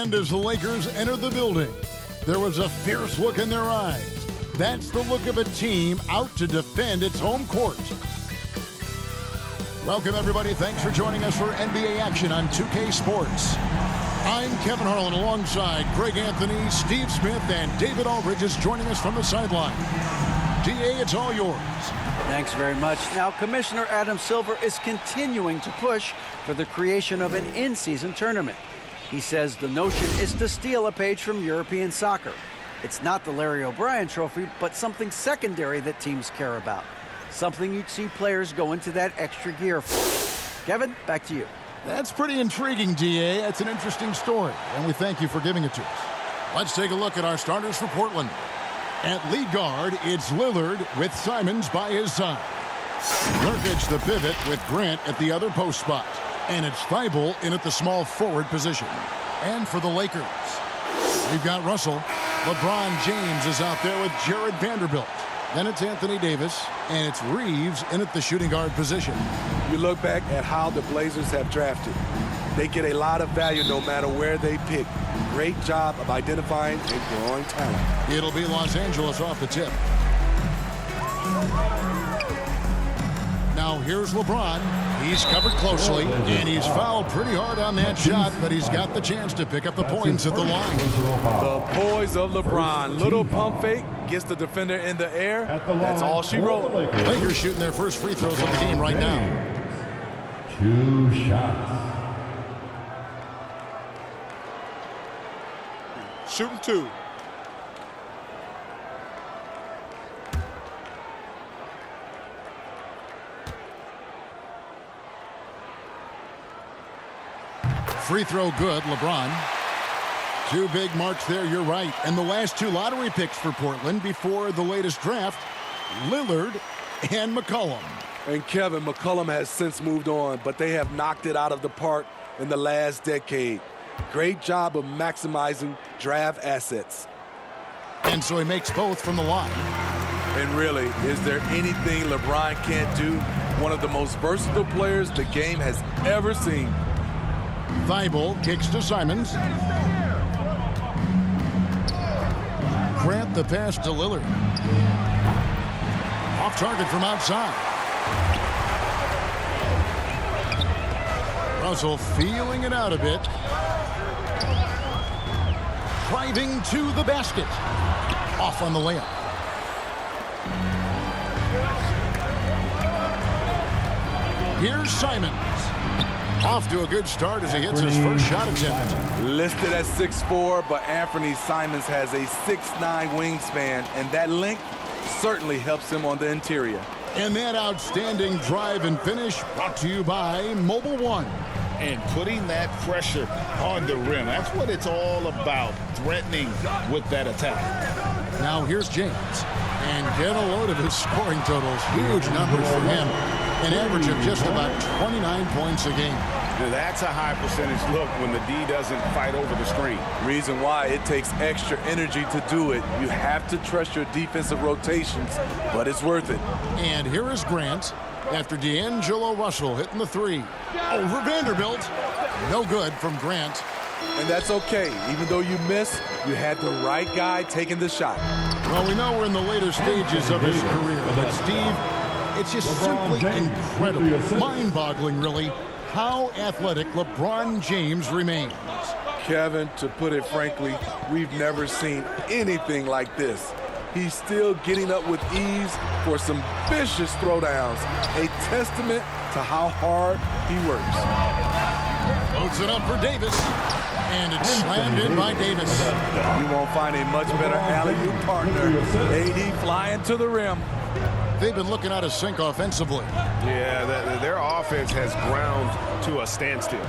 And as the Lakers entered the building, there was a fierce look in their eyes. That's the look of a team out to defend its home court. Welcome, everybody. Thanks for joining us for NBA action on 2K Sports. I'm Kevin Harlan alongside Greg Anthony, Steve Smith, and David Aldridge is joining us from the sideline. DA, it's all yours. Thanks very much. Now, Commissioner Adam Silver is continuing to push for the creation of an in-season tournament. He says the notion is to steal a page from European soccer. It's not the Larry O'Brien Trophy, but something secondary that teams care about. Something you'd see players go into that extra gear for. Kevin, back to you. That's pretty intriguing, DA. That's an interesting story, and we thank you for giving it to us. Let's take a look at our starters for Portland. At lead guard, it's Lillard with Simons by his side. Nurkic the pivot with Grant at the other post spot. And it's Thibault in at the small forward position. And for the Lakers, we've got Russell. LeBron James is out there with Jared Vanderbilt. Then it's Anthony Davis, and it's Reeves in at the shooting guard position. You look back at how the Blazers have drafted. They get a lot of value no matter where they pick. Great job of identifying and growing talent. It'll be Los Angeles off the tip. Now here's LeBron. He's covered closely, and he's fouled pretty hard on that shot, but he's got the chance to pick up the points at the line. The poise of LeBron. Little pump fake, gets the defender in the air. That's all she wrote. Lakers shooting their first free throws of the game right now. 2 shots. Shooting 2. Free throw good, LeBron. 2 big marks there, you're right. And the last 2 lottery picks for Portland before the latest draft, Lillard and McCollum. And Kevin, McCollum has since moved on, but they have knocked it out of the park in the last decade. Great job of maximizing draft assets. And so he makes both from the line. And really, is there anything LeBron can't do? One of the most versatile players the game has ever seen. Thibault kicks to Simons. Grant the pass to Lillard. Off target from outside. Russell feeling it out a bit. Driving to the basket. Off on the layup. Here's Simons. Off to a good start as he hits his first shot attempt. Listed at 6'4", but Anthony Simons has a 6'9" wingspan, and that length certainly helps him on the interior. And that outstanding drive and finish brought to you by Mobile One. And putting that pressure on the rim. That's what it's all about, threatening with that attack. Now here's James. And get a load of his scoring totals. Huge numbers for him. An average of just about 29 points a game. That's a high percentage look when the D doesn't fight over the screen. Reason why it takes extra energy to do it. You have to trust your defensive rotations, but it's worth it. And here is Grant after D'Angelo Russell hitting the 3. Over Vanderbilt. No good from Grant. And that's okay. Even though you missed, you had the right guy taking the shot. Well, we know we're in the later stages of his career, but Steve, it's just simply incredible, mind-boggling, really, how athletic LeBron James remains. Kevin, to put it frankly, we've never seen anything like this. He's still getting up with ease for some vicious throwdowns, a testament to how hard he works. Loads it up for Davis, and it's slammed in by Davis. You won't find a much better alley-oop partner. AD flying to the rim. They've been looking out of sync offensively. Yeah, their offense has ground to a standstill.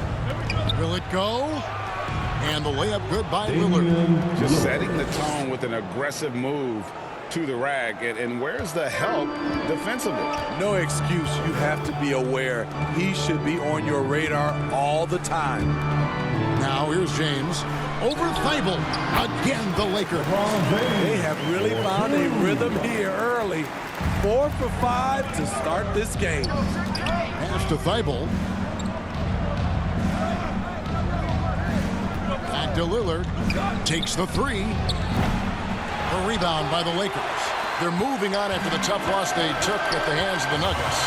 Will it go? And the layup good by Lillard. Just setting the tone with an aggressive move to the rack. And where's the help defensively? No excuse. You have to be aware. He should be on your radar all the time. Now here's James. Over Thibault. Again, the Lakers. They have really found a rhythm here early. 4 for 5 to start this game. Pass to Thibault. Back to Lillard. Takes the three. A rebound by the Lakers. They're moving on after the tough loss they took at the hands of the Nuggets.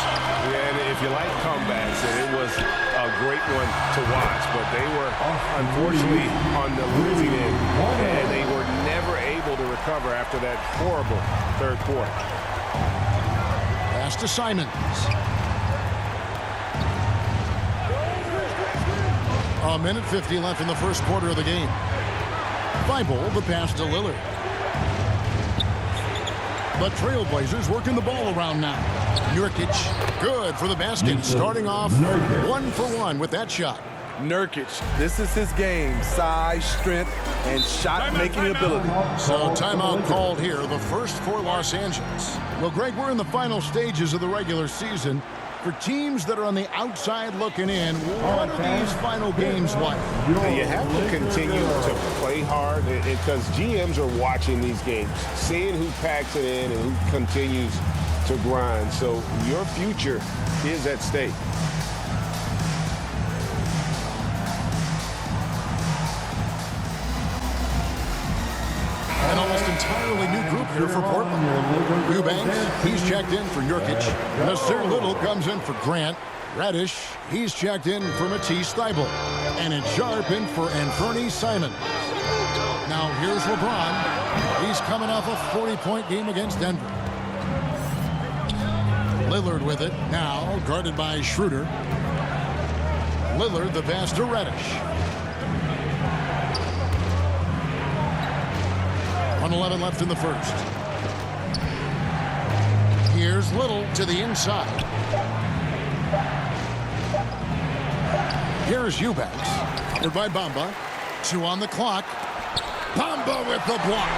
Yeah, and if you like comebacks, and it was a great one to watch, but they were unfortunately on the losing end, and they were never able to recover after that horrible third quarter. Pass to Simons. A minute 50 left in the first quarter of the game. Thibault, the pass to Lillard. The Trailblazers working the ball around now. Nurkic, good for the basket. Starting off 1 for 1 with that shot. Nurkic, this is his game. Size, strength, and shot-making ability. So timeout called here, the first for Los Angeles. Well, Greg, we're in the final stages of the regular season. For teams that are on the outside looking in, what are these final games like? You have to continue to play hard because GMs are watching these games, seeing who packs it in and who continues to grind. So your future is at stake. An almost entirely new group here for Portland. Eubanks, he's checked in for Nurkic. Nasir Little comes in for Grant. Reddish, he's checked in for Matisse Thybulle. And it's Sharp in for Anthony Simons. Now here's LeBron. He's coming off a 40-point game against Denver. Lillard with it, now guarded by Schroeder. Lillard the pass to Reddish. 1:11 left in the first. Here's Little to the inside. Here's Eubanks. Covered by Bamba. 2 on the clock. Bamba with the block.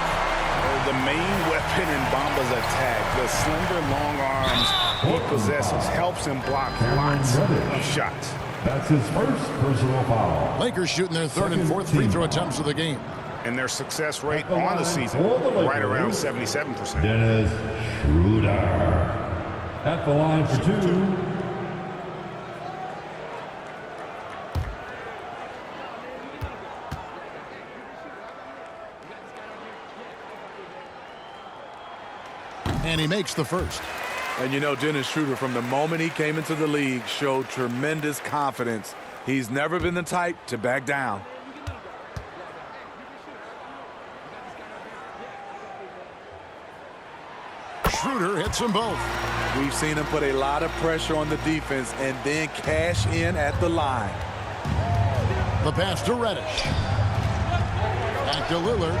Oh, the main weapon in Bamba's attack, the slender, long arms he possesses, helps him block lots of shots. That's his first personal foul. Lakers shooting their third and fourth free throw attempts of the game. And their success rate on the season, right around 77%. Dennis Schroeder at the line for 2. And he makes the first. And you know, Dennis Schroeder, from the moment he came into the league, showed tremendous confidence. He's never been the type to back down. Schroeder hits them both. We've seen him put a lot of pressure on the defense and then cash in at the line. The pass to Reddish. Back to Lillard.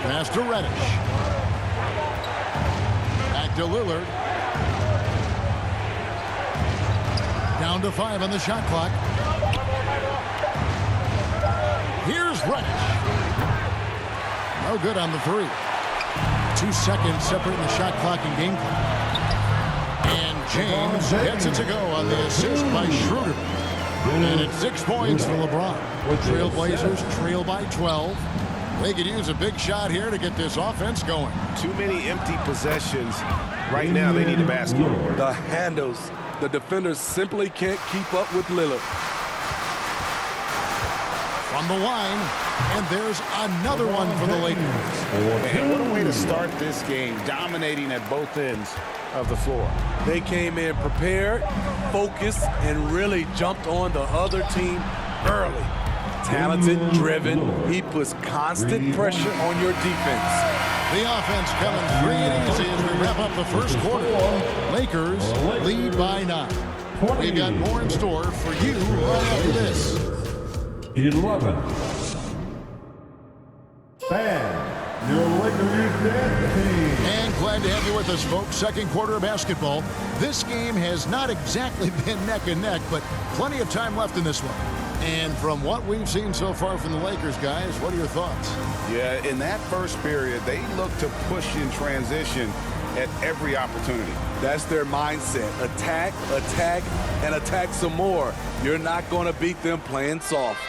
Pass to Reddish. Back to Lillard. Down to 5 on the shot clock. Here's Reddish. No good on the 3. 2 seconds separating the shot clock and game clock. And James gets it to go on the assist by Schroeder. And it's 6 points for LeBron. Trailblazers trail by 12. They could use a big shot here to get this offense going. Too many empty possessions. Right now, they need a basket. The handles. The defenders simply can't keep up with Lillard. From the line, and there's another one for the Lakers. And what a way to start this game, dominating at both ends of the floor. They came in prepared, focused, and really jumped on the other team early. Talented, driven, he puts constant pressure on your defense. The offense coming free and easy as we wrap up the first quarter. Lakers lead by 9. We've got more in store for you right after this. 11. Fan, your Lakers dance team. And glad to have you with us, folks. Second quarter of basketball. This game has not exactly been neck and neck, but plenty of time left in this one. And from what we've seen so far from the Lakers, guys, what are your thoughts? Yeah, in that first period, they looked to push in transition at every opportunity. That's their mindset. Attack, attack, and attack some more. You're not going to beat them playing soft.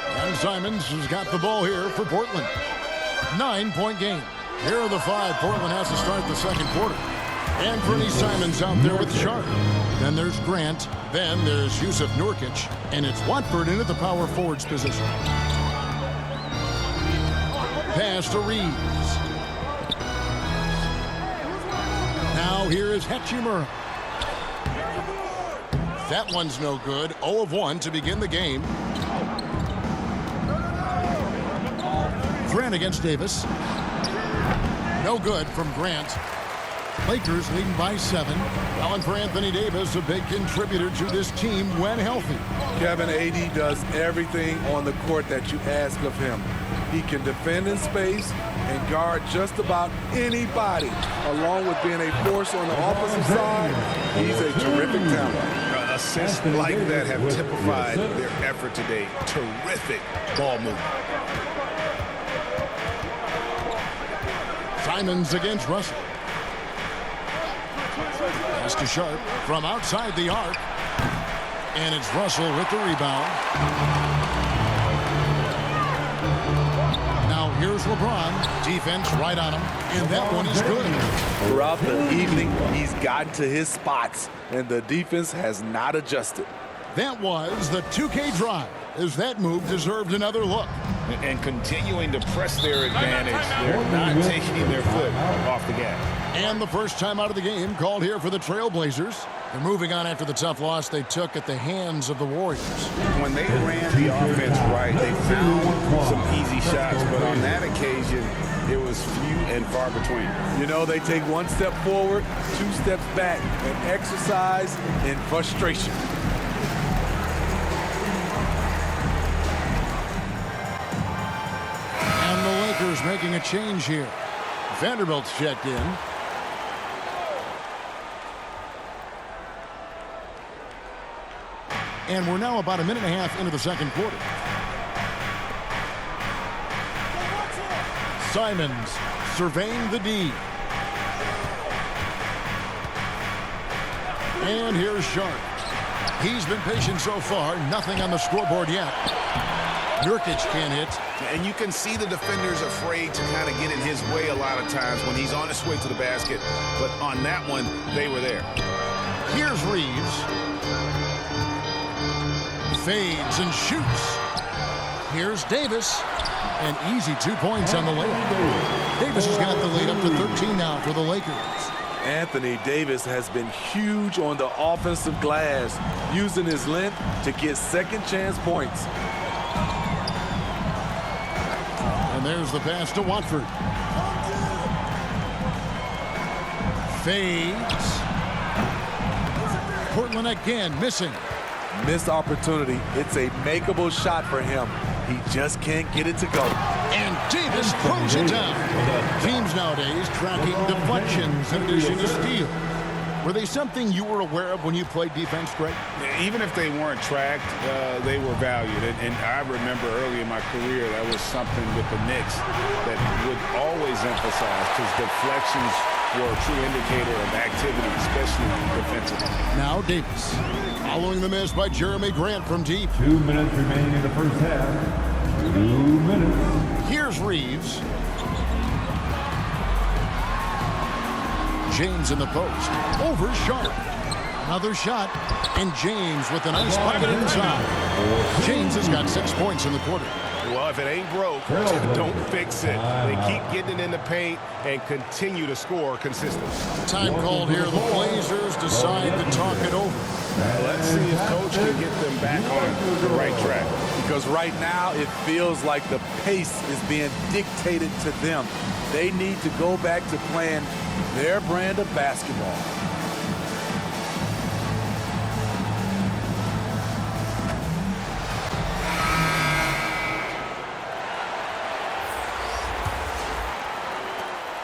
And Simons has got the ball here for Portland. 9-point game. Here are the 5 Portland has to start the second quarter. Anthony Simons out there with Sharp. Then there's Grant. Then there's Yusuf Nurkic. And it's Watford in at the power forwards position. Pass to Reeves. Now here is Hachimura. That one's no good. 0 of 1 to begin the game. Grant against Davis. No good from Grant. Lakers leading by 7. Well, and for Anthony Davis, a big contributor to this team when healthy. Kevin, AD does everything on the court that you ask of him. He can defend in space and guard just about anybody. Along with being a force on the offensive side, he's a terrific talent. Assists like that have typified their effort today. Terrific ball movement. Simons against Russell. Pass to Sharp from outside the arc. And it's Russell with the rebound. Now here's LeBron. Defense right on him. And that one is good. Throughout the evening, he's gotten to his spots, and the defense has not adjusted. That was the 2K drive, as that move deserved another look. And continuing to press their advantage. They're not taking their foot off the gas. And the first time out of the game called here for the Trailblazers. They're moving on after the tough loss they took at the hands of the Warriors. When they ran the offense right, they found some easy shots, but on that occasion, it was few and far between. You know, they take 1 step forward, 2 steps back, and exercise in frustration. And the Lakers making a change here. Vanderbilt's checked in. And we're now about a minute and a half into the second quarter. Simons surveying the D. And here's Sharp. He's been patient so far. Nothing on the scoreboard yet. Nurkic can't hit. And you can see the defenders afraid to kind of get in his way a lot of times when he's on his way to the basket. But on that one, they were there. Here's Reeves. Fades and shoots. Here's Davis. An easy 2 points on the layup. Davis has got the lead up to 13 now for the Lakers. Anthony Davis has been huge on the offensive glass, using his length to get second chance points. And there's the pass to Watford. Fades. Portland again missing. Missed opportunity. It's a makeable shot for him. He just can't get it to go. And Davis throws it down. Teams nowadays tracking deflections in addition to steal. Were they something you were aware of when you played defense, Greg? Even if they weren't tracked, they were valued. And I remember early in my career, that was something with the Knicks that would always emphasize, because deflections were a true indicator of activity, especially defensively. Now Davis. Following the miss by Jeremy Grant from deep. 2 minutes remaining in the first half. 2 minutes. Here's Reeves. James in the post. Over Sharp. Another shot. And James with a nice pocket inside. James has got 6 points in the quarter. Well, if it ain't broke, don't fix it. They keep getting it in the paint and continue to score consistently. Time called here. The Blazers decide to talk it over. Let's see if Coach can get them back on the right track. Because right now it feels like the pace is being dictated to them. They need to go back to playing their brand of basketball.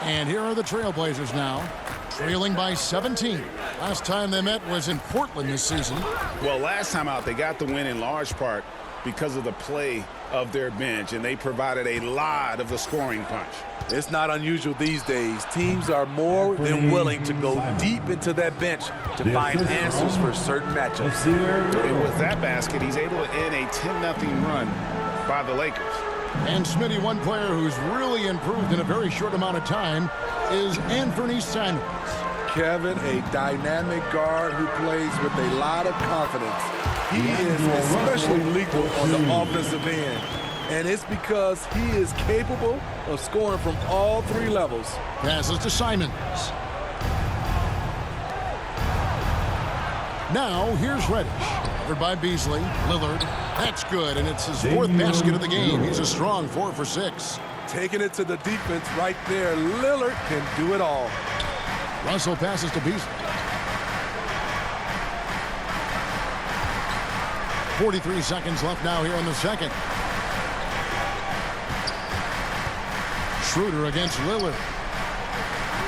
And here are the Trailblazers now, trailing by 17. Last time they met was in Portland this season. Well, last time out, they got the win in large part because of the play of their bench, and they provided a lot of the scoring punch. It's not unusual these days. Teams are more than willing to go deep into that bench to find answers for certain matchups. And with that basket, he's able to end a 10-0 run by the Lakers. And Smitty, one player who's really improved in a very short amount of time is Anthony Simons. Kevin, a dynamic guard who plays with a lot of confidence. He is especially lethal on the offensive end, and it's because he is capable of scoring from all three levels. Passes to Simons. Now, here's Reddish. Covered by Beasley. Lillard. That's good, and it's his fourth basket of the game. He's a strong 4 for 6. Taking it to the defense right there. Lillard can do it all. Russell passes to Beasley. 43 seconds left now here in the second. Schroeder against Lillard.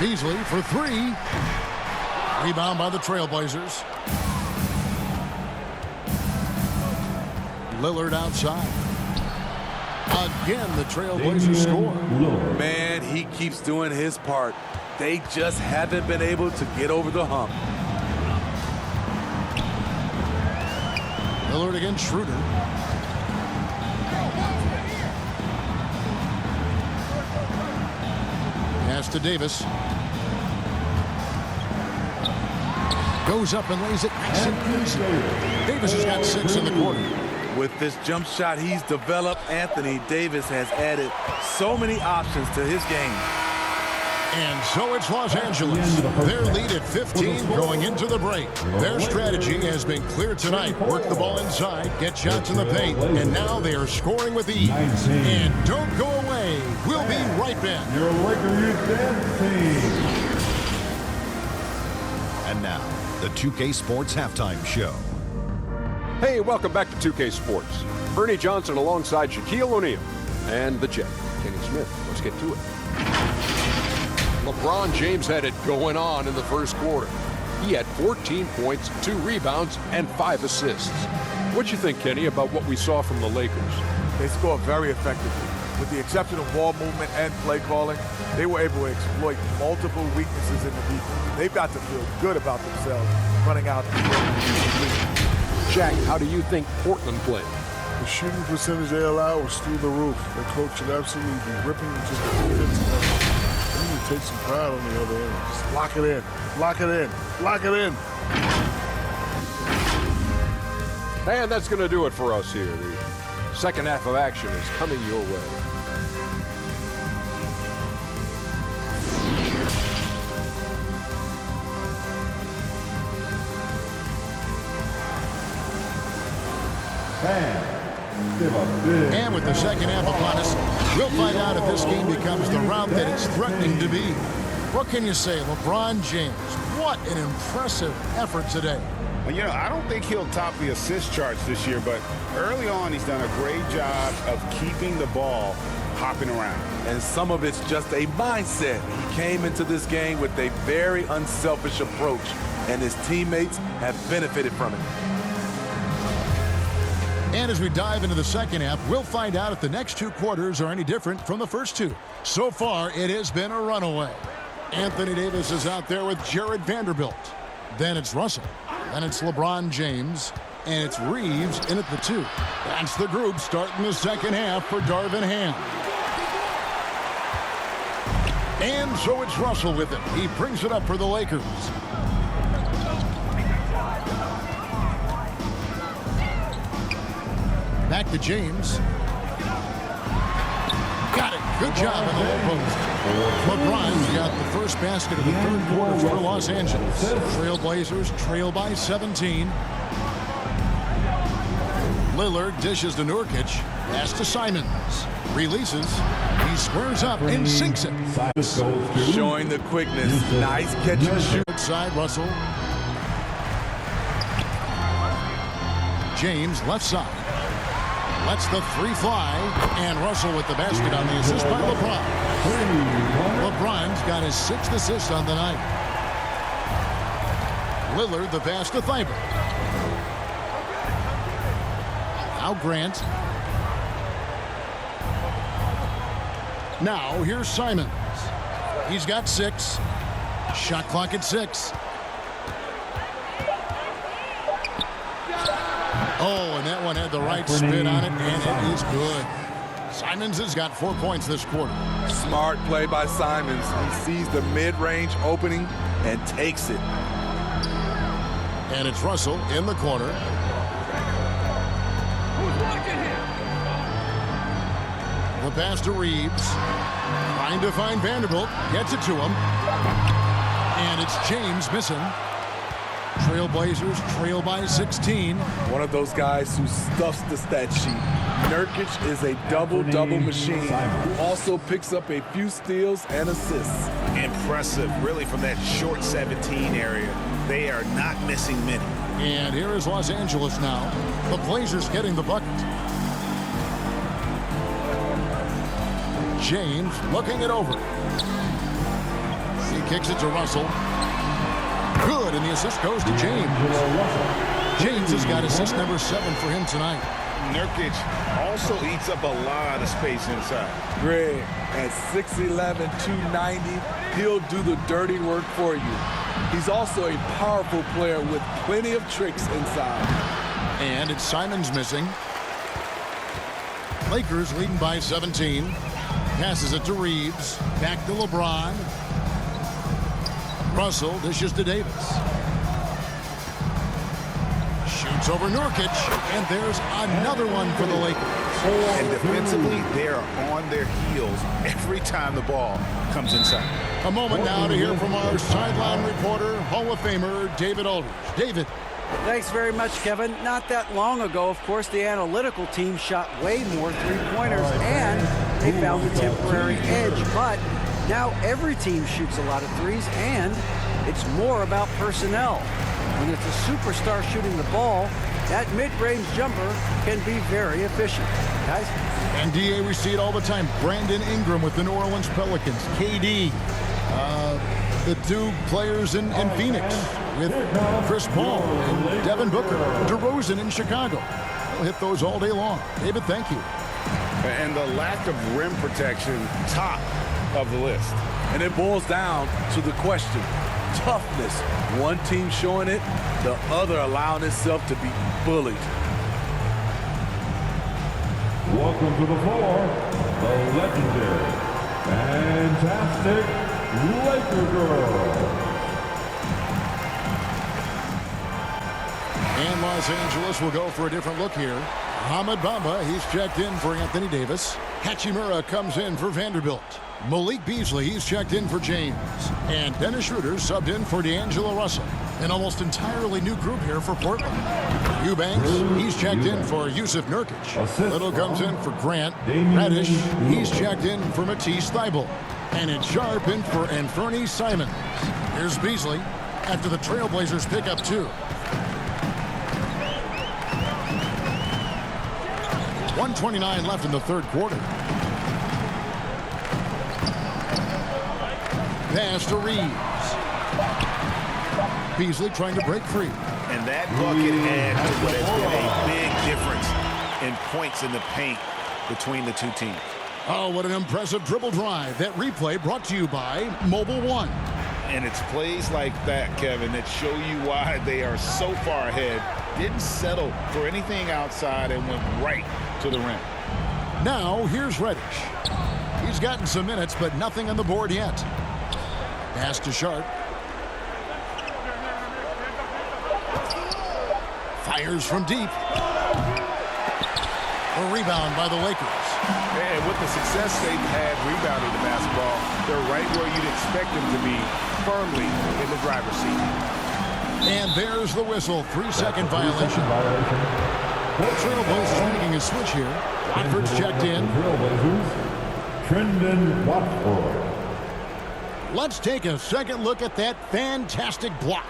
Beasley for 3. Rebound by the Trailblazers. Lillard outside. Again, the Trailblazers score. Man, he keeps doing his part. They just haven't been able to get over the hump. Lillard against Schroeder. Pass to Davis. Goes up and lays it nice and easy. Davis has got 6 in the quarter. With this jump shot he's developed, Anthony Davis has added so many options to his game. And so it's Los Angeles. Their lead at 15 going into the break. Their strategy has been clear tonight. Work the ball inside, get shots in the paint, and now they are scoring with ease. And don't go away. We'll be right back. Your Laker Youth Dance Team. And now, the 2K Sports Halftime Show. Hey, welcome back to 2K Sports. Ernie Johnson alongside Shaquille O'Neal and the Jet, Kenny Smith. Let's get to it. LeBron James had it going on in the first quarter. He had 14 points, 2 rebounds, and 5 assists. What you think, Kenny, about what we saw from the Lakers? They scored very effectively. With the exception of ball movement and play calling, they were able to exploit multiple weaknesses in the defense. They've got to feel good about themselves running out the Shaq, how do you think Portland played? The shooting percentage they allowed was through the roof. The coach should absolutely be ripping into the defensive end. They need to take some pride on the other end. Just lock it in. Lock it in. Lock it in. And that's going to do it for us here. The second half of action is coming your way. And with the second half upon us, we'll find out if this game becomes the route that it's threatening to be. What can you say, LeBron James? What an impressive effort today. Well, you know, I don't think he'll top the assist charts this year, but early on he's done a great job of keeping the ball hopping around. And some of it's just a mindset. He came into this game with a very unselfish approach, and his teammates have benefited from it. And as we dive into the second half, we'll find out if the next 2 quarters are any different from the first 2. So far, it has been a runaway. Anthony Davis is out there with Jared Vanderbilt. Then it's Russell. Then it's LeBron James. And it's Reeves in at the 2. That's the group starting the second half for Darvin Ham. And so it's Russell with it. He brings it up for the Lakers. Back to James. Got it. Good job in the low post. LeBron's got the first basket of the third quarter for Los Angeles. Trailblazers trail by 17. Lillard dishes to Nurkic. Pass to Simons. Releases. He squares up and sinks it. Showing the quickness. Nice catch and shoot. Outside Russell. James left side. Lets the 3 fly, and Russell with the basket on the assist by LeBron. LeBron's got his 6th assist on the night. Lillard the pass to Thybulle. Now Grant. Now here's Simons. He's got 6. Shot clock at 6. Oh, and that one had the right spin on it, and it is good. Simons has got 4 points this quarter. Smart play by Simons. He sees the mid-range opening and takes it. And it's Russell in the corner. The pass to Reeves. Trying to find Vanderbilt. Gets it to him. And it's James missing. Trailblazers trail by 16. One of those guys who stuffs the stat sheet. Nurkic is a double-double machine. Also picks up a few steals and assists. Impressive, really, from that short 17 area. They are not missing many. And here is Los Angeles now. The Blazers getting the bucket. James looking it over. He kicks it to Russell. Good, and the assist goes to James. James has got assist number 7 for him tonight. Nurkic also eats up a lot of space inside. Greg, at 6'11", 290, he'll do the dirty work for you. He's also a powerful player with plenty of tricks inside. And it's Simons missing. Lakers leading by 17. Passes it to Reeves. Back to LeBron. Russell dishes to Davis. Shoots over Nurkic, and there's another one for the Lakers. And defensively, they are on their heels every time the ball comes inside. A moment now to hear from our sideline reporter, Hall of Famer David Aldridge. David. Thanks very much, Kevin. Not that long ago, of course, the analytical team shot way more three-pointers, and they found a temporary edge. But now every team shoots a lot of threes, and it's more about personnel. When it's a superstar shooting the ball, that mid-range jumper can be very efficient. Guys? And DA, we see it all the time. Brandon Ingram with the New Orleans Pelicans. KD. The two players in Phoenix with Chris Paul and Devin Booker. DeRozan in Chicago. They'll hit those all day long. David, thank you. And the lack of rim protection, top of the list. And it boils down to the question. Toughness. One team showing it, the other allowing itself to be bullied. Welcome to the floor, the legendary, fantastic Laker Girl. And Los Angeles will go for a different look here. Ahmed Bamba, he's checked in for Anthony Davis. Hachimura comes in for Vanderbilt. Malik Beasley, he's checked in for James. And Dennis Schroeder subbed in for D'Angelo Russell. An almost entirely new group here for Portland. Eubanks, he's checked in for Yusuf Nurkic. Little comes in for Grant. Reddish, he's checked in for Matisse Thybulle. And it's Sharp in for Anthony Simons. Here's Beasley after the Trailblazers pick up 2. 1:29 left in the third quarter. Pass to Reeves. Beasley trying to break free. And that bucket adds to what has been a big difference in points in the paint between the two teams. Oh, what an impressive dribble drive. That replay brought to you by Mobile One. And it's plays like that, Kevin, that show you why they are so far ahead. Didn't settle for anything outside and went right to the rim. Now, here's Reddish. He's gotten some minutes, but nothing on the board yet. Pass to Sharp. Fires from deep. A rebound by the Lakers. And with the success they've had rebounding the basketball, they're right where you'd expect them to be, firmly in the driver's seat. And there's the whistle. 3-second violation. Trailblazers making a switch here. Watford's checked in. Trendon Watford. Let's take a second look at that fantastic block.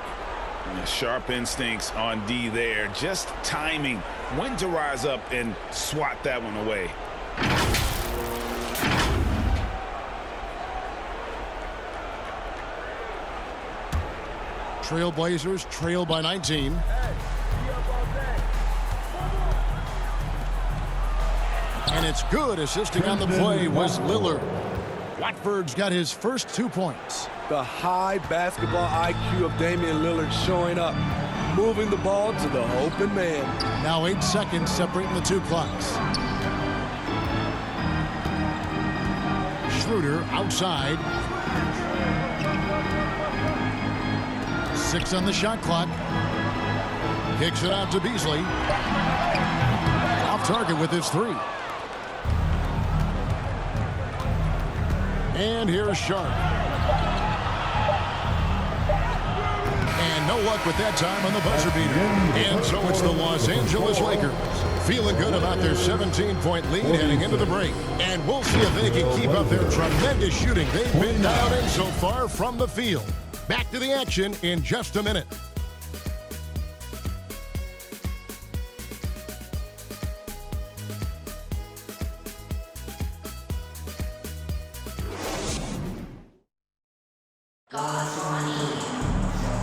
Sharp instincts on D there. Just timing when to rise up and swat that one away. Trailblazers trail by 19. And it's good. Assisting on the play was Lillard. Watford's got his first 2 points. The high basketball IQ of Damian Lillard showing up, moving the ball to the open man. Now 8 seconds separating the two clocks. Schroeder outside. 6 on the shot clock. Kicks it out to Beasley. Off target with his 3. And here's Sharp. And no luck with that time on the buzzer beater. And so it's the Los Angeles Lakers feeling good about their 17-point lead heading into the break. And we'll see if they can keep up their tremendous shooting they've been dialed in so far from the field. Back to the action in just a minute.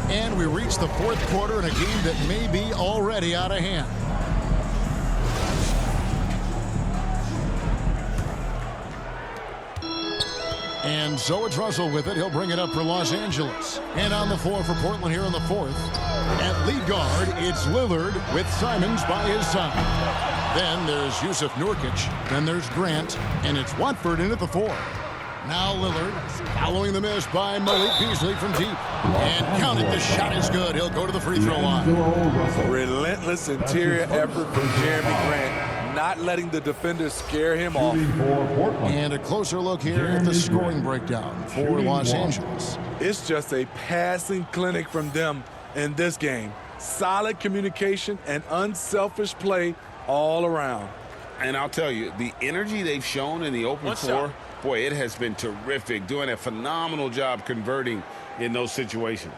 And we reach the fourth quarter in a game that may be already out of hand. And so it's Russell with it. He'll bring it up for Los Angeles. And on the floor for Portland here in the fourth. At lead guard, it's Lillard with Simons by his side. Then there's Yusuf Nurkic. Then there's Grant. And it's Watford in at the 4. Now Lillard following the miss by Malik Beasley from deep. And count it, the shot is good. He'll go to the free throw line. Relentless interior effort from Jeremy Grant, not letting the defenders scare him off. And a closer look here at the scoring breakdown for Los Angeles. It's just a passing clinic from them in this game. Solid communication and unselfish play all around. And I'll tell you, the energy they've shown in the open floor, boy, it has been terrific, doing a phenomenal job converting in those situations.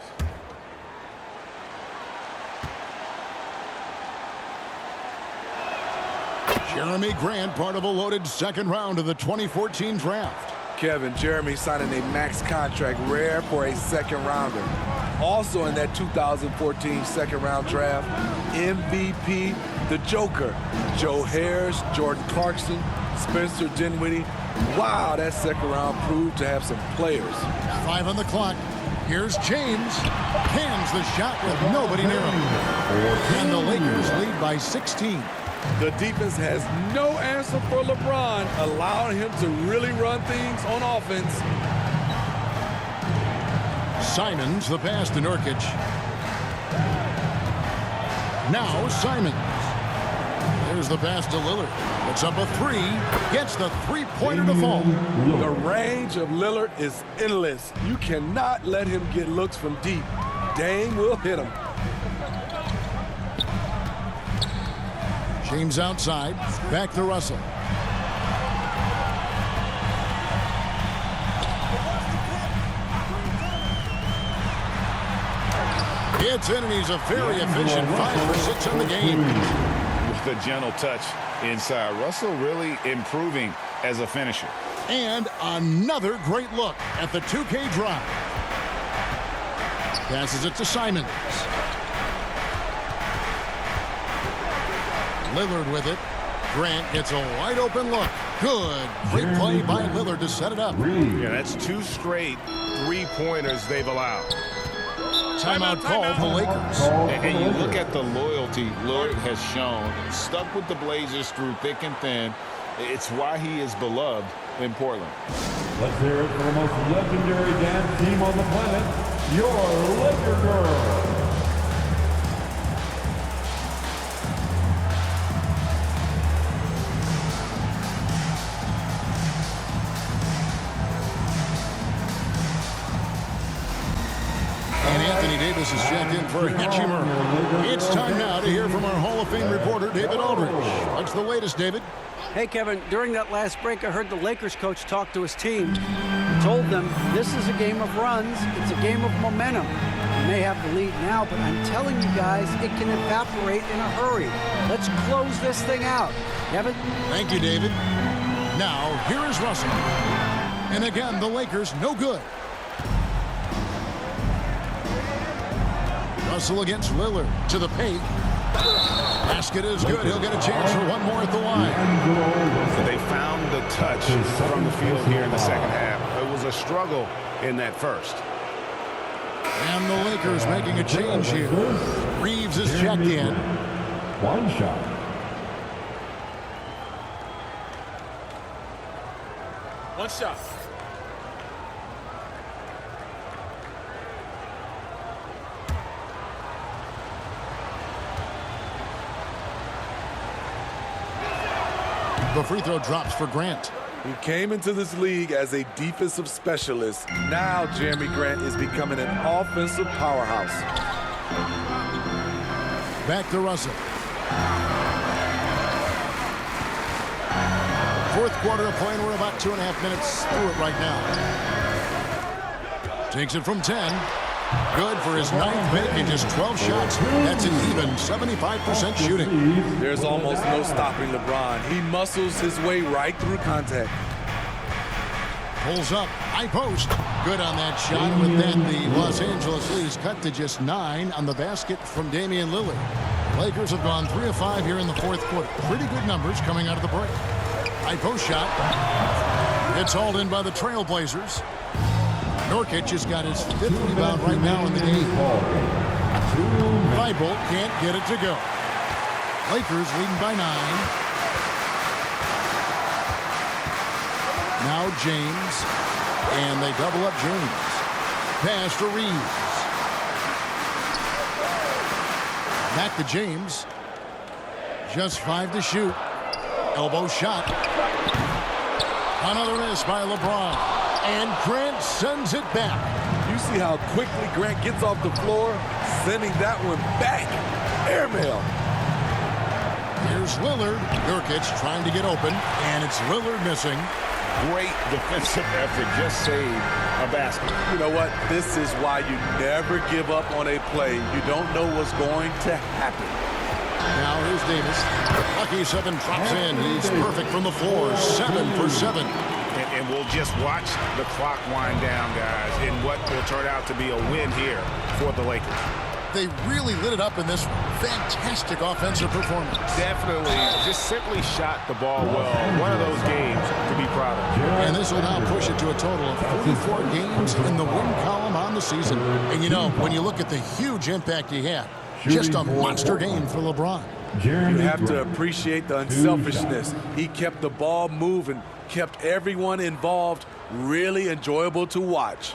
Jeremy Grant, part of a loaded second round of the 2014 draft. Kevin, Jeremy signing a max contract, rare for a second rounder. Also in that 2014 second round draft, MVP, the Joker, Joe Harris, Jordan Clarkson, Spencer Dinwiddie. Wow, that second round proved to have some players. 5 on the clock. Here's James. Cans the shot with nobody near him. And the Lakers lead by 16. The defense has no answer for LeBron, allowing him to really run things on offense. Simons, the pass to Nurkic. Now Simons. There's the pass to Lillard. Puts up a 3. Gets the three-pointer to fall. The range of Lillard is endless. You cannot let him get looks from deep. Dame will hit him. James outside. Back to Russell. It's in, and he's a very efficient 5 for 6 in the game. With a gentle touch inside. Russell really improving as a finisher. And another great look at the 2K drive. Passes it to Simons. Lillard with it. Grant gets a wide open look. Good. Great play by Lillard to set it up. Yeah, that's 2 straight three-pointers they've allowed. Timeout call for the Lakers. And you look at the loyalty Lillard has shown. Stuck with the Blazers through thick and thin. It's why he is beloved in Portland. Let's hear it for the most legendary dance team on the planet, your Laker Girls. Davis is checked in for Hachimura. It's time now to hear from our Hall of Fame reporter, David Aldridge. What's the latest, David? Hey, Kevin, during that last break, I heard the Lakers coach talk to his team. He told them this is a game of runs. It's a game of momentum. You may have the lead now, but I'm telling you guys, it can evaporate in a hurry. Let's close this thing out. Kevin? Thank you, David. Now, here is Russell. And again, the Lakers no good. Russell against Lillard to the paint. Basket is good. He'll get a chance for one more at the line. So they found the touch from the field here in the second half. It was a struggle in that first. And the Lakers making a change here. Reeves is checked in. One shot. One shot. The free throw drops for Grant. He came into this league as a defensive specialist. Now Jeremy Grant is becoming an offensive powerhouse. Back to Russell. Fourth quarter of play, and we're about 2.5 minutes through it right now. Takes it from 10. Good for his 9th make in just 12 shots. That's an even 75% shooting. There's almost no stopping LeBron. He muscles his way right through contact. Pulls up, high post. Good on that shot. With that, the Los Angeles lead is cut to just 9 on the basket from Damian Lillard. Lakers have gone 3 of 5 here in the fourth quarter. Pretty good numbers coming out of the break. High post shot. It's hauled in by the Trailblazers. Nurkic has got his 5th rebound right now in the game. Thibault can't get it to go. Lakers leading by 9. Now James, and they double up James. Pass to Reeves. Back to James. Just 5 to shoot. Elbow shot. Another miss by LeBron. And Grant sends it back. You see how quickly Grant gets off the floor, sending that one back. Airmail. Here's Lillard. Nurkic trying to get open, and it's Lillard missing. Great defensive effort. Just saved a basket. You know what? This is why you never give up on a play. You don't know what's going to happen. Now here's Davis. Lucky 7 drops in. He's perfect from the floor. 7 for 7. And we'll just watch the clock wind down, guys, in what will turn out to be a win here for the Lakers. They really lit it up in this fantastic offensive performance. Definitely. Just simply shot the ball well. One of those games to be proud of. And this will now push it to a total of 44 games in the win column on the season. And, you know, when you look at the huge impact he had, just a monster game for LeBron. You have to appreciate the unselfishness. He kept the ball moving, kept everyone involved, really enjoyable to watch.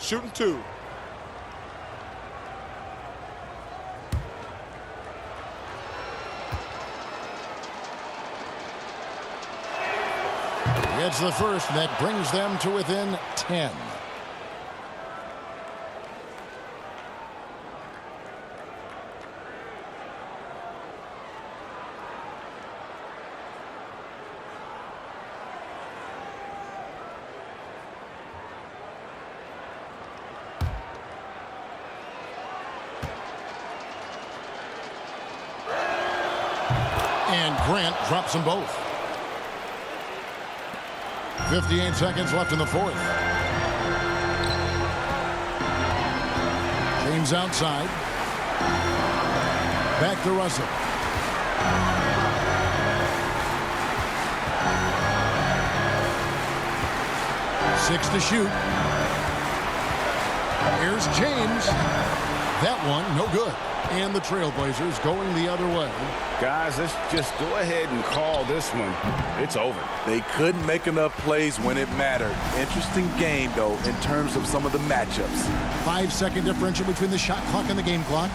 Shooting 2. Gets the first, and that brings them to within 10. And Grant drops them both. 58 seconds left in the fourth. James outside. Back to Russell. Six to shoot. Here's James. That one, no good. And the Trailblazers going the other way. Guys, let's just go ahead and call this one. It's over. They couldn't make enough plays when it mattered. Interesting game, though, in terms of some of the matchups. 5-second differential between the shot clock and the game clock.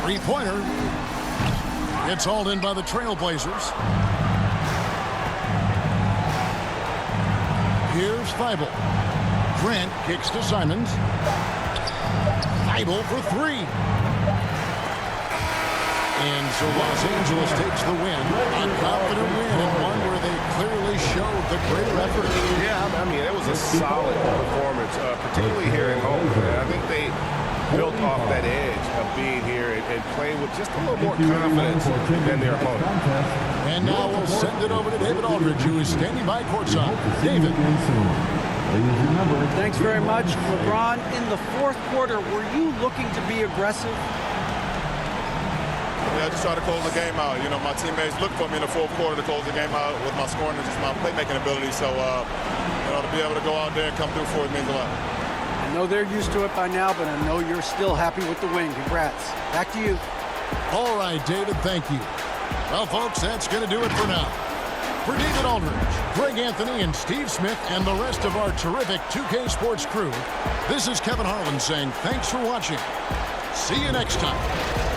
Three-pointer. It's hauled in by the Trailblazers. Here's Thibault. Grant kicks to Simons. Thibault for 3. And so Los Angeles takes the win. A confident win, and one where they clearly showed the greater effort. Yeah, I mean, it was a solid performance, particularly here at home. I think they built off that edge of being here and playing with just a little more confidence than their opponent. And now we'll send it over to David Aldridge, who is standing by courtside. David. Thanks very much. LeBron, in the fourth quarter, were you looking to be aggressive? Yeah, I just try to close the game out. You know, my teammates looked for me in the fourth quarter to close the game out with my scoring and just my playmaking ability. So, you know, to be able to go out there and come through for it means a lot. I know they're used to it by now, but I know you're still happy with the win. Congrats. Back to you. All right, David, thank you. Well, folks, that's going to do it for now. For David Aldridge, Greg Anthony, and Steve Smith, and the rest of our terrific 2K Sports crew, this is Kevin Harlan saying thanks for watching. See you next time.